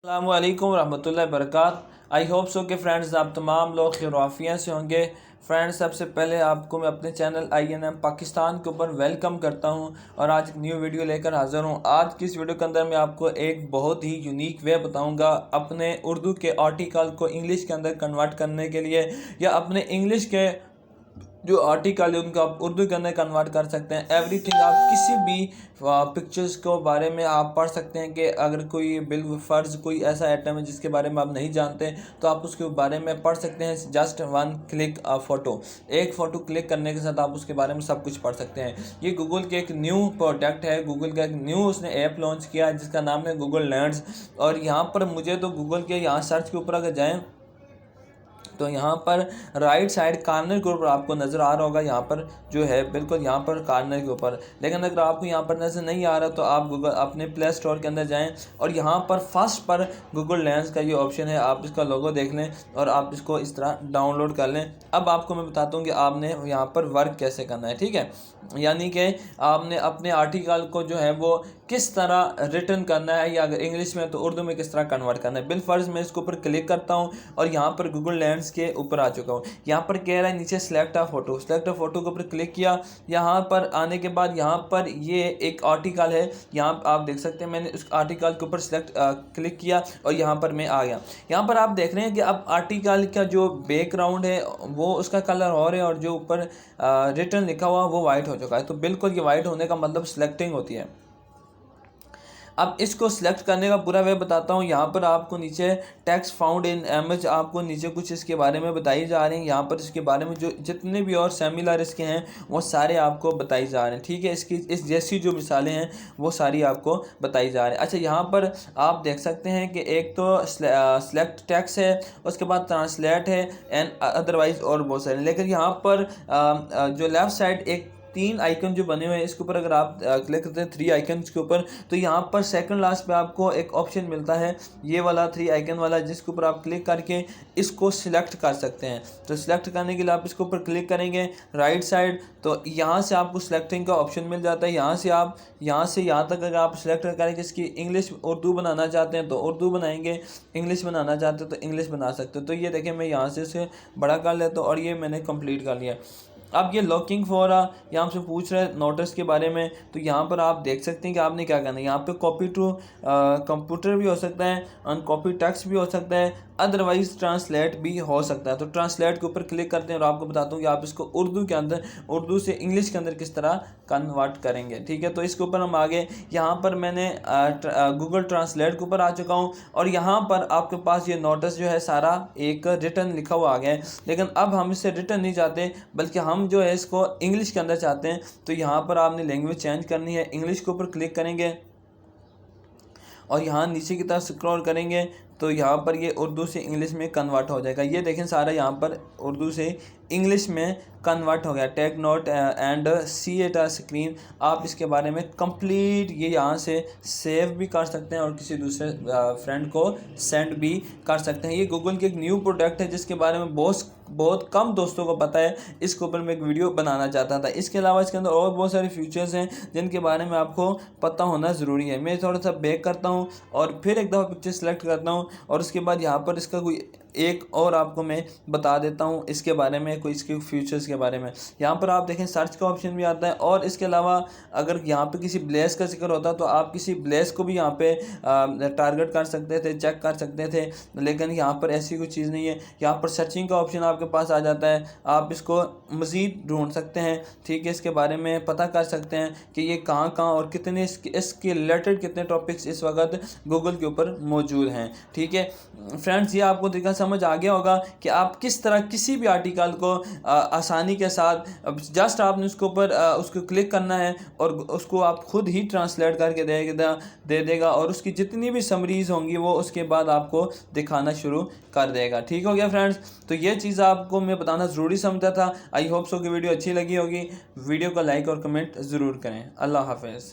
अस्सलामुअलैकुम रहमतुल्लाहि वबरकातुहू। I hope so कि फ्रेंड्स आप तमाम लोग खैरियत से होंगे। फ्रेंड्स सबसे पहले आपको मैं अपने चैनल INM पाकिस्तान के ऊपर वेलकम करता हूं और आज एक न्यू वीडियो लेकर हाज़िर हूं। आज की इस वीडियो के अंदर मैं आपको एक बहुत ही यूनिक वे बताऊंगा अपने उर्दू के आर्टिकल को इंग्लिश के अंदर कन्वर्ट करने के लिए, या अपने इंग्लिश के जो आर्टिकल है उनको आप उर्दू के अंदर कन्वर्ट कर सकते हैं। एवरीथिंग आप किसी भी पिक्चर्स को बारे में आप पढ़ सकते हैं कि अगर कोई बिल फ़र्ज़ कोई ऐसा आइटम है जिसके बारे में आप नहीं जानते तो आप उसके बारे में पढ़ सकते हैं। जस्ट वन क्लिक फ़ोटो, एक फ़ोटो क्लिक करने के साथ आप उसके बारे में सब कुछ पढ़ सकते हैं। ये गूगल के एक न्यू प्रोडक्ट है, गूगल का एक न्यू उसने ऐप लॉन्च किया है जिसका नाम है गूगल लेंस। और यहाँ पर मुझे तो गूगल के यहाँ सर्च के ऊपर अगर जाएँ तो यहाँ पर राइट साइड कार्नर के ऊपर आपको नज़र आ रहा होगा, यहाँ पर जो है बिल्कुल यहाँ पर कार्नर के ऊपर। लेकिन अगर आपको यहाँ पर नज़र नहीं आ रहा तो आप गूगल अपने प्ले स्टोर के अंदर जाएं और यहाँ पर फर्स्ट पर गूगल लेंस का ये ऑप्शन है, आप इसका लोगो देख लें और आप इसको इस तरह डाउनलोड कर लें। अब आपको मैं बताता हूँ कि आपने यहाँ पर वर्क कैसे करना है, ठीक है। यानी कि आपने अपने आर्टिकल को जो है वो किस तरह रिटर्न करना है, या अगर इंग्लिश में तो उर्दू में किस तरह कन्वर्ट करना है। बिलफर्ज मैं इसके ऊपर क्लिक करता हूँ और यहाँ पर गूगल लेंस के ऊपर आ चुका हूँ। यहाँ पर कह रहा है नीचे select a photo, select a photo के ऊपर क्लिक किया। यहाँ पर आने के बाद यहाँ पर ये एक आर्टिकल है, यहाँ आप देख सकते हैं मैंने उस आर्टिकल के ऊपर सेलेक्ट क्लिक किया और यहाँ पर मैं आ गया। यहाँ पर आप देख रहे हैं कि अब आर्टिकल का जो बैकग्राउंड है वो उसका कलर और है और जो ऊपर रिटर्न लिखा हुआ वो वाइट हो चुका है। तो बिल्कुल ये वाइट होने का मतलब सिलेक्टिंग होती है। अब इसको सिलेक्ट करने का पूरा वे बताता हूँ। यहाँ पर आपको नीचे टेक्स्ट फाउंड इन इमेज, आपको नीचे कुछ इसके बारे में बताई जा रही हैं। यहाँ पर इसके बारे में जो जितने भी और सिमिलर इसके हैं वो सारे आपको बताई जा रहे हैं, ठीक है। इसकी इस जैसी जो मिसालें हैं वो सारी आपको बताई जा रही हैं। अच्छा, यहाँ पर आप देख सकते हैं कि एक तो सिलेक्ट टेक्स्ट है, उसके बाद ट्रांसलेट है एंड अदरवाइज और बहुत सारे। लेकिन यहाँ पर जो लेफ़्ट साइड एक 3 आइकन जो बने हुए हैं इसके ऊपर अगर आप क्लिक करते हैं 3 आइकन के ऊपर, तो यहाँ पर सेकंड लास्ट पे आपको एक ऑप्शन मिलता है ये वाला 3 आइकन वाला, जिसके ऊपर आप क्लिक करके इसको सिलेक्ट कर सकते हैं। तो सिलेक्ट करने के लिए आप इसके ऊपर क्लिक करेंगे राइट साइड, तो यहाँ से आपको सिलेक्टिंग का ऑप्शन मिल जाता है। यहाँ से आप यहाँ से यहाँ तक अगर आप सिलेक्ट करेंगे इसकी इंग्लिश उर्दू बनाना चाहते हैं तो उर्दू बनाएंगे, इंग्लिश बनाना चाहते हैं तो इंग्लिश बना सकते हो। तो ये देखें मैं यहाँ से इसे बड़ा कर लेता हूँ और ये मैंने कंप्लीट कर लिया। अब ये लॉकिंग फॉर यहाँ हमसे पूछ रहे हैं नोटिस के बारे में, तो यहाँ पर आप देख सकते हैं कि आपने क्या करना है। यहाँ पे कॉपी टू कंप्यूटर भी हो सकता है, अनकॉपी टेक्स्ट भी हो सकता है, अदरवाइज ट्रांसलेट भी हो सकता है। तो ट्रांसलेट के ऊपर क्लिक करते हैं और आपको बताता हूँ कि आप इसको उर्दू के अंदर, उर्दू से इंग्लिश के अंदर किस तरह कन्वर्ट करेंगे, ठीक है। तो इसके ऊपर हम आगे, यहाँ पर मैंने गूगल ट्रांसलेट के ऊपर आ चुका हूँ और यहाँ पर आपके पास ये नोटिस जो है सारा एक रिटर्न लिखा हुआ आ गया है। लेकिन अब हम इसे रिटर्न नहीं चाहते बल्कि हम जो है इसको इंग्लिश के अंदर चाहते हैं। तो यहाँ पर आपने लैंग्वेज चेंज करनी है, इंग्लिश के ऊपर क्लिक करेंगे और यहाँ नीचे की तरफ स्क्रॉल करेंगे तो यहाँ पर ये उर्दू से इंग्लिश में कन्वर्ट हो जाएगा। ये देखें सारा यहाँ पर उर्दू से इंग्लिश में कन्वर्ट हो गया। Take note and see it a screen, आप इसके बारे में कंप्लीट ये यहाँ से सेव भी कर सकते हैं और किसी दूसरे फ्रेंड को सेंड भी कर सकते हैं। ये गूगल की एक न्यू प्रोडक्ट है जिसके बारे में बहुत कम दोस्तों को पता है। इसके ऊपर मैं एक वीडियो बनाना चाहता था। इसके अलावा इसके अंदर और बहुत सारे फीचर्स हैं जिनके बारे में आपको पता होना ज़रूरी है। मैं थोड़ा सा बैक करता हूँ और फिर एक दफ़ा पिक्चर सेलेक्ट करता हूँ और उसके बाद यहाँ पर इसका कोई एक और आपको मैं बता देता हूँ इसके बारे में, कोई इसके फीचर्स के बारे में। यहाँ पर आप देखें सर्च का ऑप्शन भी आता है और इसके अलावा अगर यहाँ पे किसी ब्लेस का जिक्र होता तो आप किसी ब्लेस को भी यहाँ पे टारगेट कर सकते थे, चेक कर सकते थे। लेकिन यहाँ पर ऐसी कोई चीज़ नहीं है। यहाँ पर सर्चिंग का ऑप्शन आपके पास आ जाता है, आप इसको मज़ीद ढूंढ सकते हैं, ठीक है। इसके बारे में पता कर सकते हैं कि ये कहाँ और कितने इसके रिलेटेड कितने टॉपिक्स इस वक्त गूगल के ऊपर मौजूद हैं, ठीक है। फ्रेंड्स, ये आपको तरीका समझ आ गया होगा कि आप किस तरह किसी भी आर्टिकल को आसानी के साथ जस्ट आपने उसके ऊपर उसको क्लिक करना है और उसको आप खुद ही ट्रांसलेट करके दे देगा और उसकी जितनी भी समरीज होंगी वो उसके बाद आपको दिखाना शुरू कर देगा। ठीक हो गया फ्रेंड्स, तो ये चीज़ आपको मैं बताना ज़रूरी समझता था। आई होप सो कि वीडियो अच्छी लगी होगी। वीडियो को लाइक और कमेंट ज़रूर करें। अल्लाह हाफ़िज़।